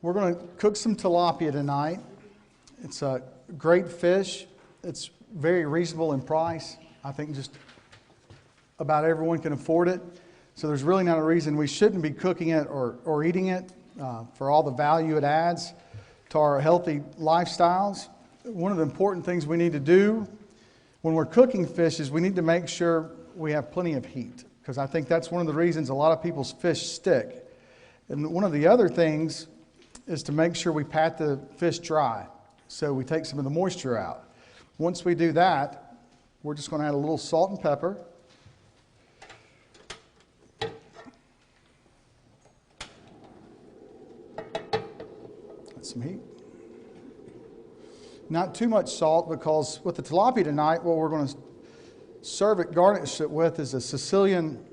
We're going to cook some tilapia tonight. It's a great fish. It's very reasonable in price. I think just about everyone can afford it. So there's really not a reason we shouldn't be cooking it or eating it for all the value it adds to our healthy lifestyles. One of the important things we need to do when we're cooking fish is we need to make sure we have plenty of heat, because I think that's one of the reasons a lot of people's fish stick. And one of the other things is to make sure we pat the fish dry, so we take some of the moisture out. Once we do that, we're just going to add a little salt and pepper. That's some heat. Not too much salt, because with the tilapia tonight, what we're going to serve it, garnish it with, is a Sicilian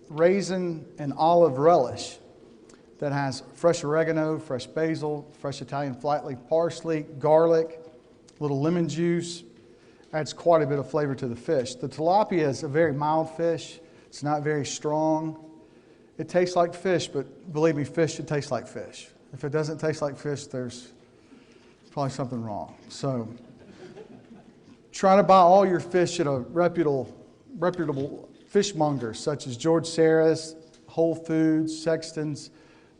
raisin and olive relish that has fresh oregano, fresh basil, fresh Italian flat leaf parsley, garlic, a little lemon juice. Adds quite a bit of flavor to the fish. The tilapia is a very mild fish. It's not very strong. It tastes like fish, but believe me, fish should taste like fish. If it doesn't taste like fish, there's probably something wrong. So try to buy all your fish at a reputable fishmonger, such as George Sarris, Whole Foods, Sexton's.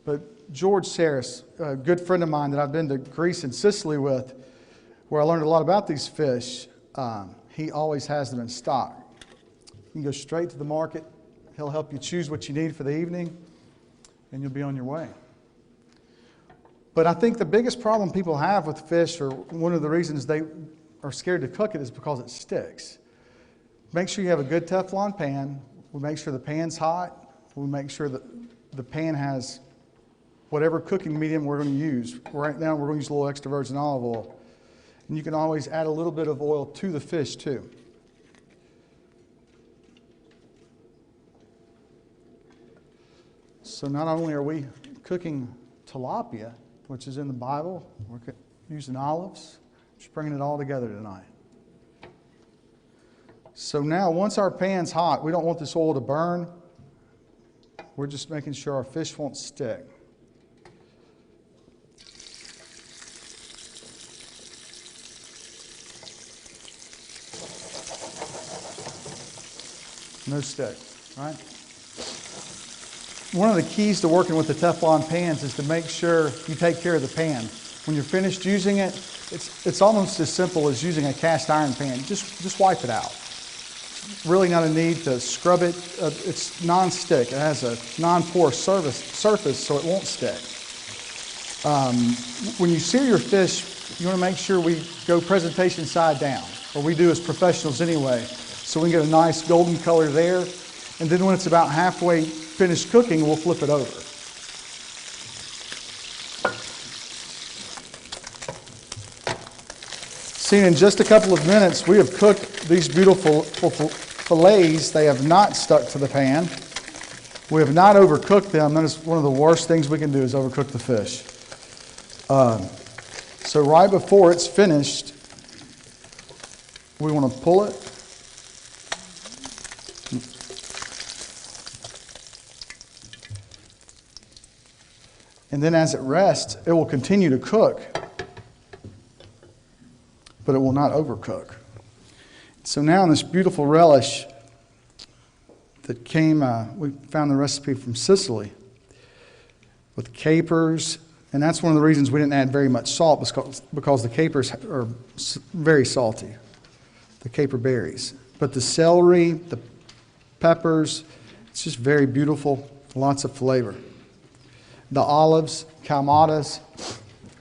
But George Sarris, a good friend of mine that I've been to Greece and Sicily with, where I learned a lot about these fish, he always has them in stock. You can go straight to the market. He'll help you choose what you need for the evening, and you'll be on your way. But I think the biggest problem people have with fish, or one of the reasons they are scared to cook it, is because it sticks. Make sure you have a good Teflon pan. We make sure the pan's hot. We make sure that the pan has whatever cooking medium we're going to use. Right now we're going to use a little extra virgin olive oil. And you can always add a little bit of oil to the fish too. So not only are we cooking tilapia, which is in the Bible, we're using olives, just bringing it all together tonight. So now once our pan's hot, we don't want this oil to burn. We're just making sure our fish won't stick. No stick, right? One of the keys to working with the Teflon pans is to make sure you take care of the pan. When you're finished using it, it's almost as simple as using a cast iron pan. Just wipe it out. Really not a need to scrub it. It's non-stick. It has a non-porous surface, so it won't stick. When you sear your fish, you want to make sure we go presentation side down, or we do as professionals anyway. So we can get a nice golden color there. And then when it's about halfway finished cooking, we'll flip it over. See, in just a couple of minutes, we have cooked these beautiful fillets. They have not stuck to the pan. We have not overcooked them. That is one of the worst things we can do, is overcook the fish. So right before it's finished, we want to pull it. And then as it rests, it will continue to cook, but it will not overcook. So now in this beautiful relish that came, we found the recipe from Sicily with capers, and that's one of the reasons we didn't add very much salt, because the capers are very salty, the caper berries. But the celery, the peppers, it's just very beautiful, lots of flavor. The olives, calmatas.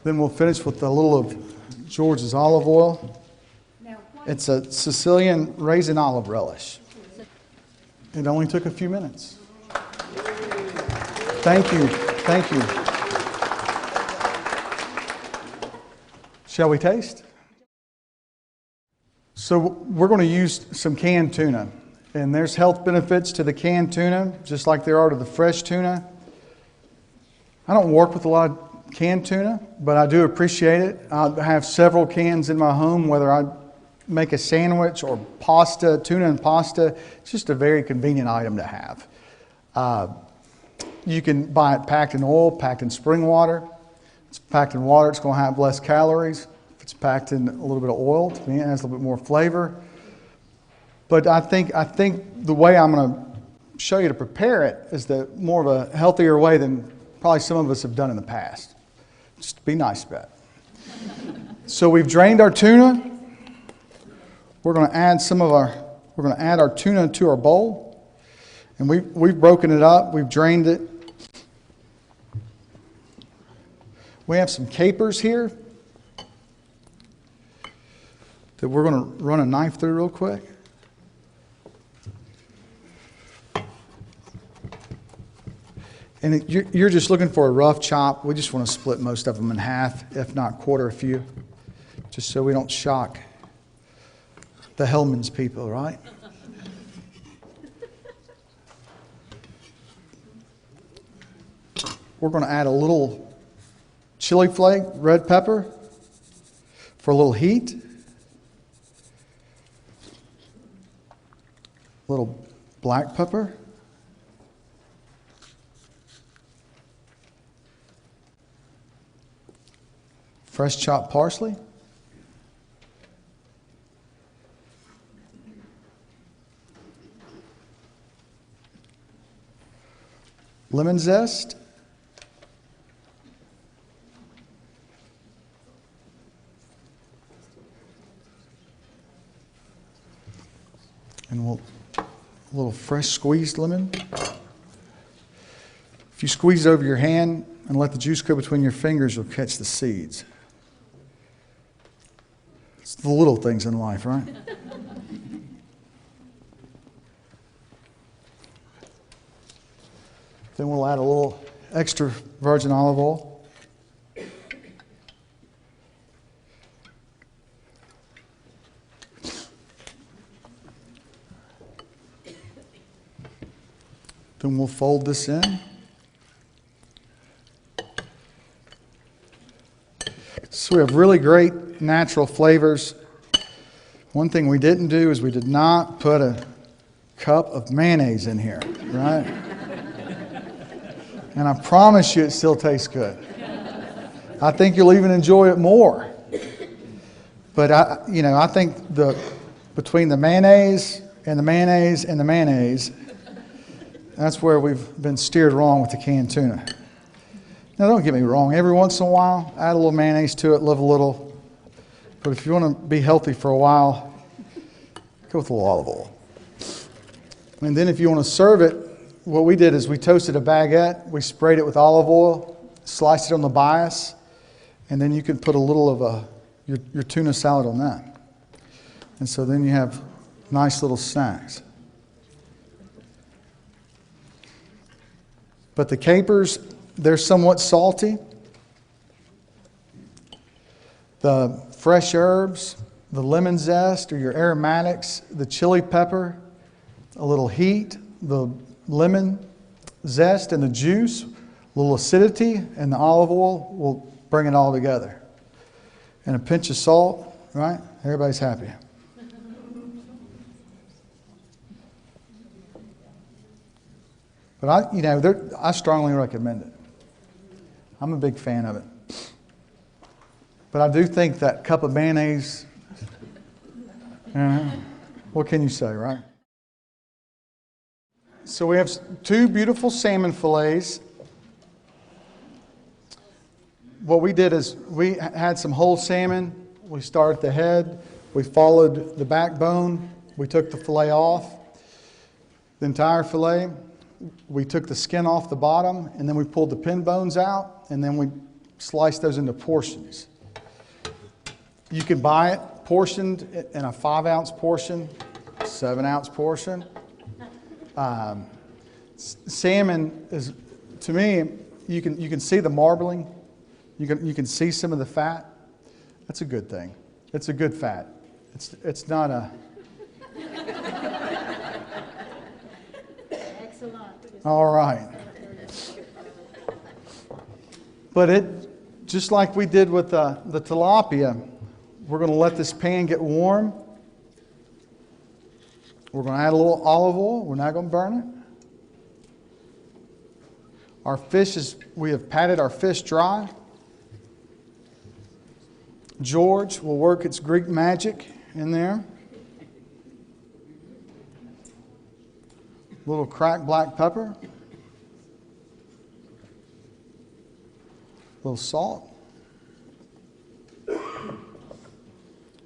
Then we'll finish with a little of George's olive oil. It's a Sicilian raisin olive relish. It only took a few minutes. Thank you. Thank you. Shall we taste? So we're going to use some canned tuna. And there's health benefits to the canned tuna, just like there are to the fresh tuna. I don't work with a lot of canned tuna, but I do appreciate it. I have several cans in my home, whether I make a sandwich or pasta, tuna and pasta. It's just a very convenient item to have. You can buy it packed in oil, packed in spring water. it's packed in water, it's going to have less calories. If it's packed in a little bit of oil, to me it has a little bit more flavor. But I think the way I'm going to show you to prepare it is the more of a healthier way than probably some of us have done in the past. Just be nice about it. So we've drained our tuna. We're going to add our tuna to our bowl, and we've broken it up. We've drained it. We have some capers here that we're going to run a knife through real quick. And you're just looking for a rough chop. We just want to split most of them in half, if not quarter a few, just so we don't shock the Hellman's people, right? We're going to add a little chili flake, red pepper, for a little heat. A little black pepper. Fresh chopped parsley. Lemon zest. And a little fresh squeezed lemon. If you squeeze it over your hand and let the juice go between your fingers, you'll catch the seeds. It's the little things in life, right? Then we'll add a little extra virgin olive oil. Then we'll fold this in. So we have really great natural flavors. One thing we didn't do is we did not put a cup of mayonnaise in here, right? And I promise you it still tastes good. I think you'll even enjoy it more. But I think between the mayonnaise and the mayonnaise and the mayonnaise, that's where we've been steered wrong with the canned tuna. Now, don't get me wrong. Every once in a while, add a little mayonnaise to it, live a little. But if you want to be healthy for a while, go with a little olive oil. And then if you want to serve it, what we did is we toasted a baguette. We sprayed it with olive oil, sliced it on the bias, and then you can put a little of your tuna salad on that. And so then you have nice little snacks. But the capers, they're somewhat salty. The fresh herbs, the lemon zest or your aromatics, the chili pepper, a little heat, the lemon zest and the juice, a little acidity, and the olive oil will bring it all together. And a pinch of salt, right? Everybody's happy. But I strongly recommend it. I'm a big fan of it. But I do think that cup of mayonnaise, what can you say, right? So we have two beautiful salmon fillets. What we did is we had some whole salmon. We started at the head. We followed the backbone. We took the fillet off, the entire fillet. We took the skin off the bottom, and then we pulled the pin bones out, and then we sliced those into portions. You can buy it portioned in a 5-ounce portion, 7-ounce portion. Salmon is, to me, you can see the marbling. You can see some of the fat. That's a good thing. It's a good fat. It's not a. Excellent. All right. But it, just like we did with the tilapia, we're going to let this pan get warm. We're going to add a little olive oil. We're not going to burn it. Our fish we have patted our fish dry. George will work its Greek magic in there. A little cracked black pepper. A little salt.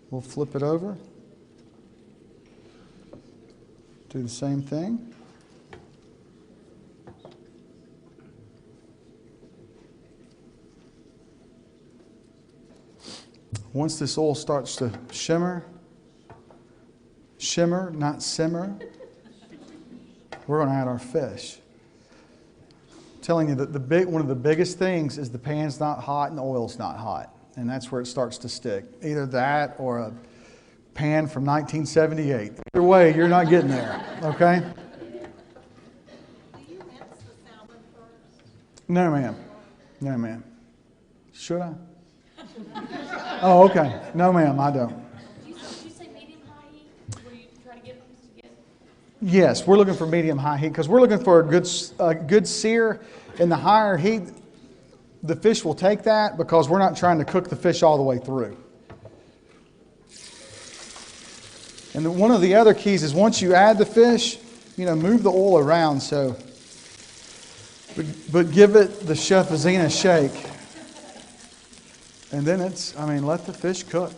We'll flip it over. Do the same thing. Once this oil starts to shimmer, not simmer, we're going to add our fish. I'm telling you that one of the biggest things is the pan's not hot and the oil's not hot. And that's where it starts to stick. Either that or a pan from 1978. Either way, you're not getting there, okay? Do you rinse the salmon first? No, ma'am. No, ma'am. Should I? Oh, okay. No, ma'am, I don't. Did you say medium-high heat? Where you try to get them to get? Yes, we're looking for medium-high heat because we're looking for a good sear. In the higher heat, the fish will take that because we're not trying to cook the fish all the way through. And one of the other keys is once you add the fish, move the oil around but give it the Chef Azina shake. And then let the fish cook.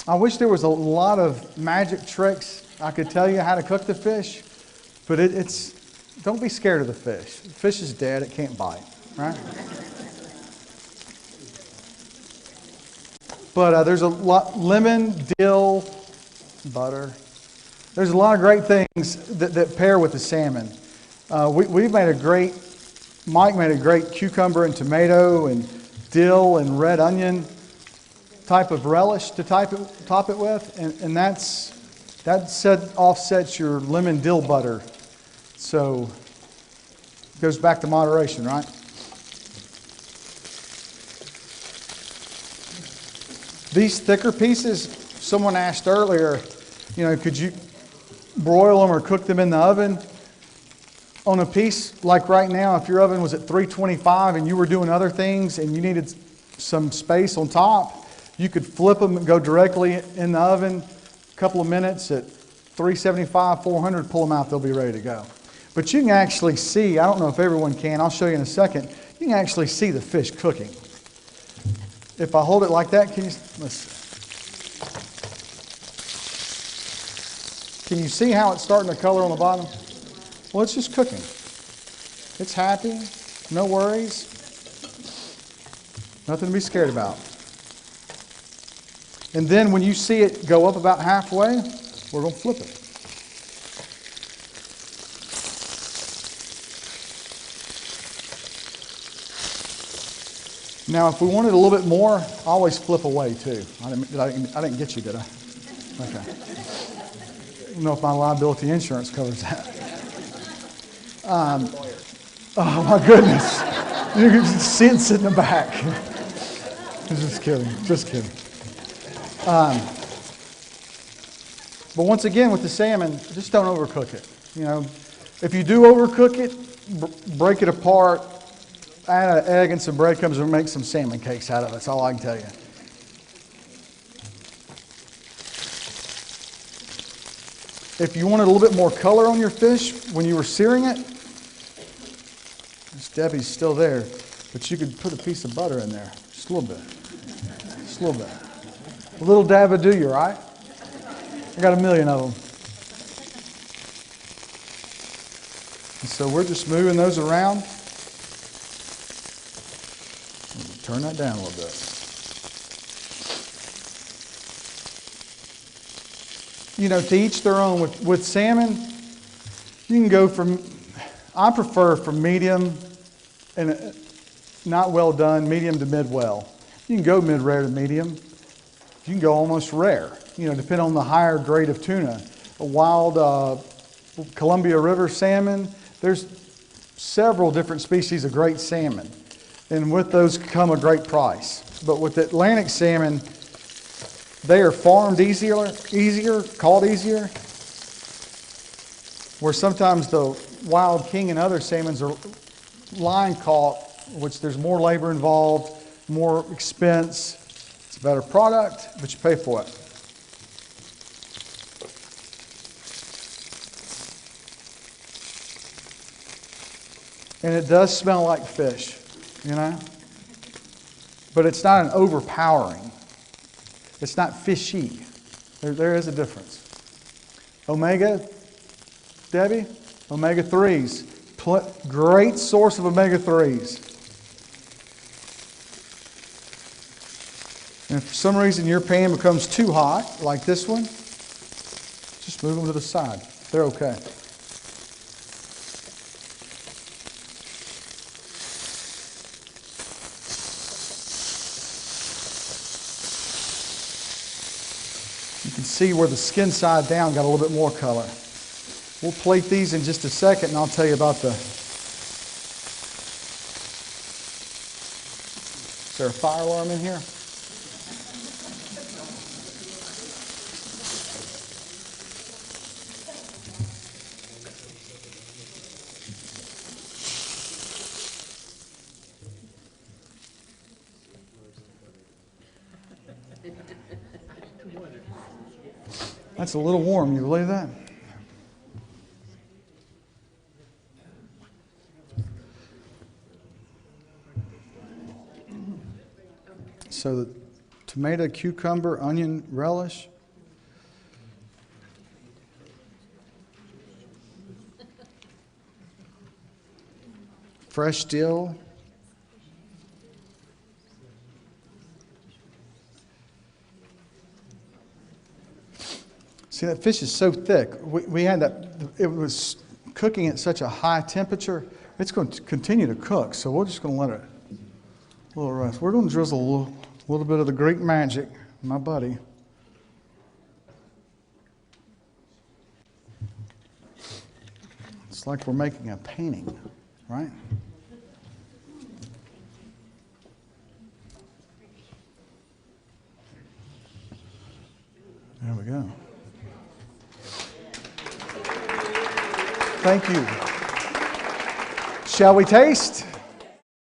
I wish there was a lot of magic tricks I could tell you how to cook the fish, but don't be scared of the fish. The fish is dead, it can't bite, right? But there's a lot, lemon, dill, butter. There's a lot of great things that pair with the salmon. Mike made a great cucumber and tomato and dill and red onion type of relish to top it with, and that offsets your lemon dill butter. So it goes back to moderation, right? These thicker pieces, someone asked earlier, could you broil them or cook them in the oven? On a piece like right now, if your oven was at 325 and you were doing other things and you needed some space on top, you could flip them and go directly in the oven. A couple of minutes at 375, 400, pull them out, they'll be ready to go. But you can actually see, I don't know if everyone can, I'll show you in a second, you can actually see the fish cooking. If I hold it like that, can you see how it's starting to color on the bottom? Well, it's just cooking. It's happy, no worries, nothing to be scared about. And then when you see it go up about halfway, we're going to flip it. Now, if we wanted a little bit more, I always flip away too. I didn't get you, did I? Okay. I don't know if my liability insurance covers that. Oh my goodness. You can see it sitting in the back. Just kidding. But once again, with the salmon, just don't overcook it. If you do overcook it, break it apart, add an egg and some breadcrumbs and make some salmon cakes out of it. That's all I can tell you. If you wanted a little bit more color on your fish when you were searing it, Debbie's still there, but you could put a piece of butter in there, just a little bit. A little dab would do you, right? I got a million of them. And so we're just moving those around. Turn that down a little bit. To each their own. With salmon, you can go I prefer from medium and not well done, medium to mid-well. You can go mid-rare to medium. You can go almost rare, depending on the higher grade of tuna. A wild Columbia River salmon, there's several different species of great salmon. And with those come a great price. But with Atlantic salmon, they are farmed caught easier, where sometimes the wild king and other salmons are line caught, which there's more labor involved, more expense, a better product, but you pay for it. And it does smell like fish, you know? But it's not an overpowering. It's not fishy. There is a difference. Omega, Debbie? Omega-3s. Great source of omega-3s. And if for some reason your pan becomes too hot, like this one, just move them to the side. They're okay. You can see where the skin side down got a little bit more color. We'll plate these in just a second and I'll tell you about the... Is there a fire alarm in here? That's a little warm, you believe that? So the tomato, cucumber, onion, relish. Fresh dill. See, that fish is so thick. We had that, it was cooking at such a high temperature. It's going to continue to cook, so we're just going to let it a little rest. We're going to drizzle a little bit of the Greek magic, my buddy. It's like we're making a painting, right? There we go. Thank you. Shall we taste?